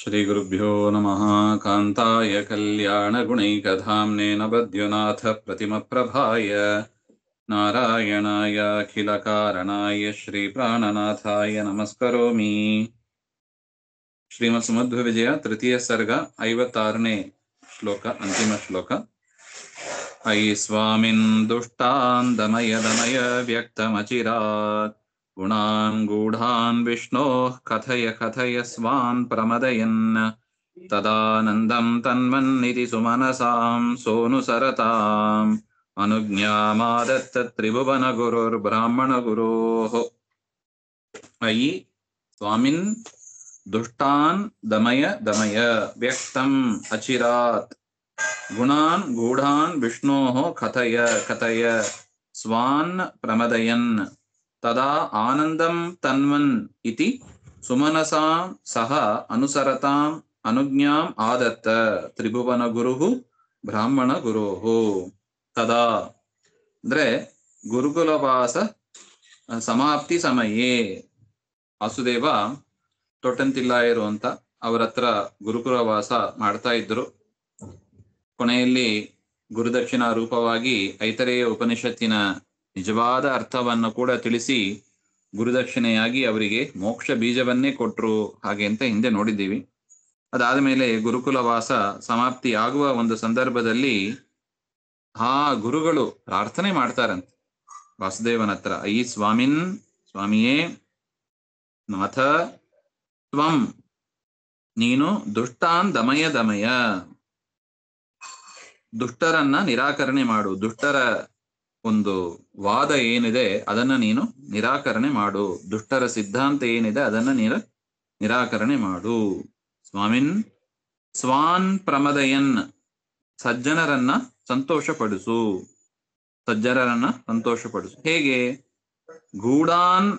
श्रीगुरुभ्यो नमः। कान्ताय कल्याणगुणैकधाम्ने नबद्युनाथ प्रतिमप्रभाय नारायणाय अखिलकारणाय श्रीप्राणनाथाय नमस्करोमि। श्रीमत्सुमध्वविजय तृतीय सर्ग 56ನೇ ಶ್ಲೋಕ, ಅಂತಿಮ ಶ್ಲೋಕ. अयि स्वामिन् दुष्टान् दमय दमय व्यक्तमचिरात् गुणान् गूढान् विष्णोः कथय कथय स्वान् प्रमदयन् तदानन्दं तन्वन्निति सुमनसां सोऽनुसरताम् अनुज्ञामादत्त त्रिभुवनगुरुर्ब्राह्मणगुरोः। अयि स्वामिन् दुष्टान् दमय दमय व्यक्तम् अचिरात् गुणान् गूढान् विष्णोः कथय कथय स्वान् प्रमदयन् तदा आनन्दं तन्वन् इति सुमनसां सह अनुसरताम् अनुज्ञाम् आदत्त त्रिभुवनगुरुः ಬ್ರಾಹ್ಮಣಗುರೋಃ. ತದಾ ಅಂದ್ರೆ ಗುರುಕುಲವಾಸ ಸಮಾಪ್ತಿ ಸಮಯೇ ವಾಸುದೇವ ತೊಟ್ಟಂತಿಲ್ಲಾಯರು ಅಂತ ಅವರ ಹತ್ರ ಗುರುಕುಲವಾಸ ಮಾಡ್ತಾ ಇದ್ರು. ಕೊನೆಯಲ್ಲಿ ಗುರುದಕ್ಷಿಣಾ ರೂಪವಾಗಿ ಐತರೇಯ ಉಪನಿಷತ್ತಿನ ನಿಜವಾದ ಅರ್ಥವನ್ನು ಕೂಡ ತಿಳಿಸಿ ಗುರುದಕ್ಷಿಣೆಯಾಗಿ ಅವರಿಗೆ ಮೋಕ್ಷ ಬೀಜವನ್ನೇ ಕೊಟ್ರು, ಹಾಗೆ ಅಂತ ಹಿಂದೆ ನೋಡಿದ್ದೀವಿ. ಅದಾದ ಮೇಲೆ ಗುರುಕುಲವಾಸ ಸಮಾಪ್ತಿ ಆಗುವ ಒಂದು ಸಂದರ್ಭದಲ್ಲಿ ಗುರುಗಳು ಪ್ರಾರ್ಥನೆ ಮಾಡ್ತಾರಂತೆ ವಾಸುದೇವನ ಹತ್ರ, ಅಯ್ಯಿ ಸ್ವಾಮಿನ್, ಸ್ವಾಮಿಯೇ, ನಾಥ, ತ್ವಂ ನೀನು ದುಷ್ಟಾನ್ ದಮಯ ದಮಯ, ದುಷ್ಟರನ್ನ ನಿರಾಕರಣೆ ಮಾಡು, ದುಷ್ಟರ ಒಂದು ವಾದ ಏನಿದೆ ಅದನ್ನ ನೀನು ನಿರಾಕರಣೆ ಮಾಡು, ದುಷ್ಟರ ಸಿದ್ಧಾಂತ ಏನಿದೆ ಅದನ್ನ ನೀನು ನಿರಾಕರಣೆ ಮಾಡು. ಸ್ವಾಮಿನ್ ಸ್ವಾನ್ ಪ್ರಮದಯನ್, ಸಜ್ಜನರನ್ನ ಸಂತೋಷಪಡಿಸು, ಸಜ್ಜನರನ್ನ ಸಂತೋಷಪಡಿಸು. ಹೇಗೆ? ಗೂಢಾನ್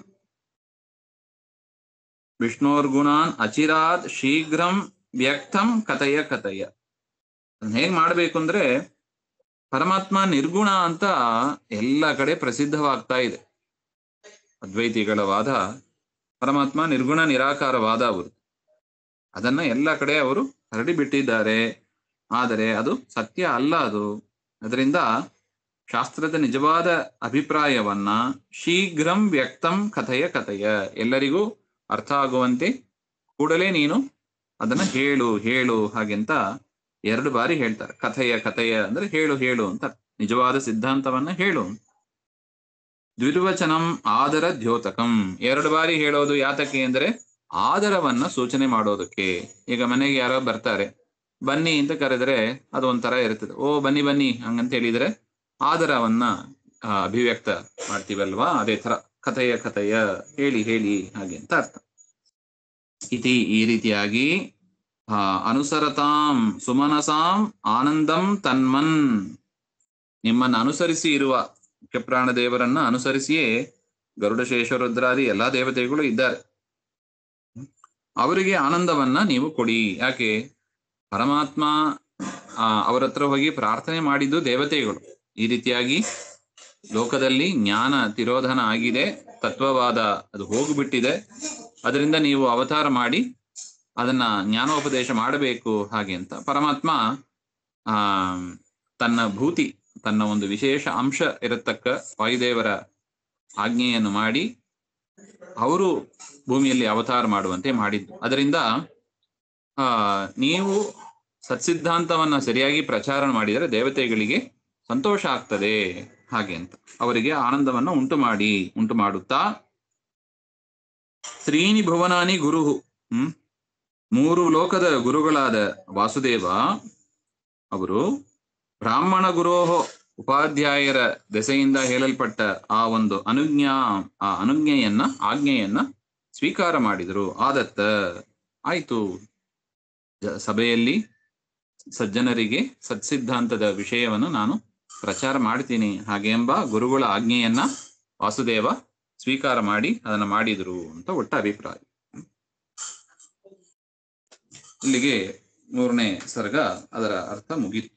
ವಿಷ್ಣೋರ್ಗುಣಾನ್ ಅಚಿರಾತ್ ಶೀಘ್ರಂ ವ್ಯಕ್ತಂ ಕಥಯ ಕಥಯ. ಹೇಗ್ ಮಾಡ್ಬೇಕು ಅಂದ್ರೆ, ಪರಮಾತ್ಮ ನಿರ್ಗುಣ ಅಂತ ಎಲ್ಲ ಕಡೆ ಪ್ರಸಿದ್ಧವಾಗ್ತಾ ಇದೆ. ಅದ್ವೈತಿಗಳ ವಾದ ಪರಮಾತ್ಮ ನಿರ್ಗುಣ ನಿರಾಕಾರವಾದ ಅವರು, ಅದನ್ನ ಎಲ್ಲ ಕಡೆ ಅವರು ಹರಡಿಬಿಟ್ಟಿದ್ದಾರೆ. ಆದರೆ ಅದು ಸತ್ಯ ಅಲ್ಲ. ಅದರಿಂದ ಶಾಸ್ತ್ರದ ನಿಜವಾದ ಅಭಿಪ್ರಾಯವನ್ನ ಶೀಘ್ರಂ ವ್ಯಕ್ತಂ ಕಥಯ ಕಥಯ, ಎಲ್ಲರಿಗೂ ಅರ್ಥ ಆಗುವಂತೆ ಕೂಡಲೇ ನೀನು ಅದನ್ನ ಹೇಳು ಹೇಳು ಹಾಗೆಂತ 2 ಬಾರಿ ಹೇಳ್ತಾರೆ. ಕಥೆಯ ಕಥೆಯ ಅಂದ್ರೆ ಹೇಳು ಹೇಳು ಅಂತ, ನಿಜವಾದ ಸಿದ್ಧಾಂತವನ್ನ ಹೇಳು. ದ್ವಿರ್ವಚನಂ ಆದರ ದ್ಯೋತಕಂ, 2 ಬಾರಿ ಹೇಳೋದು ಯಾತಕ್ಕೆ ಅಂದ್ರೆ ಆದರವನ್ನ ಸೂಚನೆ ಮಾಡೋದಕ್ಕೆ. ಈಗ ಮನೆಗೆ ಯಾರೋ ಬರ್ತಾರೆ, ಬನ್ನಿ ಅಂತ ಕರೆದ್ರೆ ಅದು ಒಂಥರ ಇರ್ತದೆ, ಓ ಬನ್ನಿ ಬನ್ನಿ ಹಂಗಂತ ಹೇಳಿದ್ರೆ ಆದರವನ್ನ ಅಭಿವ್ಯಕ್ತ ಮಾಡ್ತೀವಲ್ವಾ, ಅದೇ ತರ ಕಥೆಯ ಕಥೆಯ ಹೇಳಿ ಹೇಳಿ ಹಾಗೆ ಅಂತ ಅರ್ಥ. ಇತಿ ಈ ರೀತಿಯಾಗಿ ಅನುಸರತಾಂ ಸುಮನಸಾಂ ಆನಂದಂ ತನ್ಮನ್, ನಿಮ್ಮನ್ನು ಅನುಸರಿಸಿ ಇರುವ ಮುಖ್ಯಪ್ರಾಣ ದೇವರನ್ನ ಅನುಸರಿಸಿಯೇ ಗರುಡಶೇಷರುದ್ರಾದಿ ಎಲ್ಲಾ ದೇವತೆಗಳು ಇದ್ದಾರೆ. ಅವರಿಗೆ ಆನಂದವನ್ನ ನೀವು ಕೊಡಿ. ಯಾಕೆ? ಪರಮಾತ್ಮ ಅವರ ಹತ್ರ ಹೋಗಿ ಪ್ರಾರ್ಥನೆ ಮಾಡಿದ್ದು ದೇವತೆಗಳು. ಈ ರೀತಿಯಾಗಿ ಲೋಕದಲ್ಲಿ ಜ್ಞಾನ ತಿರೋಧನ ಆಗಿದೆ, ತತ್ವವಾದ ಅದು ಹೋಗ್ಬಿಟ್ಟಿದೆ, ಅದರಿಂದ ನೀವು ಅವತಾರ ಮಾಡಿ ಅದನ್ನ ಜ್ಞಾನೋಪದೇಶ ಮಾಡಬೇಕು ಹಾಗೆ ಅಂತ ಪರಮಾತ್ಮ ತನ್ನ ಭೂತಿ, ತನ್ನ ಒಂದು ವಿಶೇಷ ಅಂಶ ಇರತಕ್ಕ ವಾಯುದೇವರ ಆಜ್ಞೆಯನ್ನು ಮಾಡಿ ಅವರು ಭೂಮಿಯಲ್ಲಿ ಅವತಾರ ಮಾಡುವಂತೆ ಮಾಡಿದ್ದು. ಅದರಿಂದ ನೀವು ಸತ್ಸಿದ್ಧಾಂತವನ್ನ ಸರಿಯಾಗಿ ಪ್ರಚಾರ ಮಾಡಿದರೆ ದೇವತೆಗಳಿಗೆ ಸಂತೋಷ ಆಗ್ತದೆ ಹಾಗೆ ಅಂತ ಅವರಿಗೆ ಆನಂದವನ್ನ ಉಂಟು ಮಾಡುತ್ತಾ, ತ್ರೀನಿ ಭುವನಾನಿ ಗುರುಹು, 3 ಲೋಕದ ಗುರುಗಳಾದ ವಾಸುದೇವ ಅವರು ಬ್ರಾಹ್ಮಣ ಗುರೋಹೋ, ಉಪಾಧ್ಯಾಯರ ದೆಸೆಯಿಂದ ಹೇಳಲ್ಪಟ್ಟ ಆ ಒಂದು ಆಜ್ಞೆಯನ್ನ ಸ್ವೀಕಾರ ಮಾಡಿದರು. ಆದತ್ತ ಆಯ್ತು, ಸಭೆಯಲ್ಲಿ ಸಜ್ಜನರಿಗೆ ಸತ್ಸಿದ್ಧಾಂತದ ವಿಷಯವನ್ನು ನಾನು ಪ್ರಚಾರ ಮಾಡ್ತೀನಿ ಹಾಗೆ ಎಂಬ ಗುರುಗಳ ಆಜ್ಞೆಯನ್ನ ವಾಸುದೇವ ಸ್ವೀಕಾರ ಮಾಡಿ ಅದನ್ನ ಮಾಡಿದ್ರು ಅಂತ ಒಟ್ಟ ಅಭಿಪ್ರಾಯ. ಇಲ್ಲಿಗೆ 3ನೇ ಸರ್ಗ ಅದರ ಅರ್ಥ ಮುಗಿತು.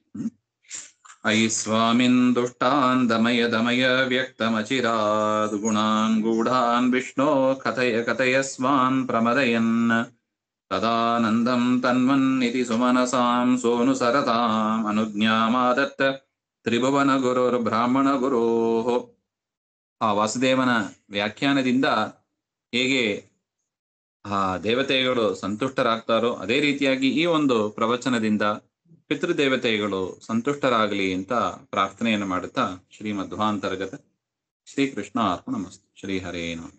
ಅಯಿ ಸ್ವಾಮಿನ್ ದುಷ್ಟಾನ್ ದಮಯ ದಮಯ ವ್ಯಕ್ತಮಚಿರಾದ್ ಗುಣಾನ್ ಗೂಢಾನ್ ವಿಷ್ಣೋ ಕಥಯ ಕಥಯ ಸ್ವಾನ್ ಪ್ರಮದಯನ್ ತದಾನಂದಂ ತನ್ವನ್ನಿತಿ ಸುಮನಸಾಂ ಸೋನುಸರತಾಂ ಅನುಜ್ಞಾಮಾದತ್ತ ತ್ರಿಭುವನ ಗುರುರ್ ಬ್ರಾಹ್ಮಣ ಗುರೋಃ. ಆ ವಾಸುದೇವನ ವ್ಯಾಖ್ಯಾನದಿಂದ ಹೇಗೆ ಆ ದೇವತೆಗಳು ಸಂತುಷ್ಟರಾಗ್ತಾರೋ ಅದೇ ರೀತಿಯಾಗಿ ಈ ಒಂದು ಪ್ರವಚನದಿಂದ ಪಿತೃದೇವತೆಗಳು ಸಂತುಷ್ಟರಾಗಲಿ ಅಂತ ಪ್ರಾರ್ಥನೆಯನ್ನು ಮಾಡುತ್ತಾ ಶ್ರೀಮಧ್ವಾಂತರ್ಗತ ಶ್ರೀಕೃಷ್ಣ ಅರ್ಪಣಮಸ್ತು. ಶ್ರೀ ಹರೇ ನಮಃ.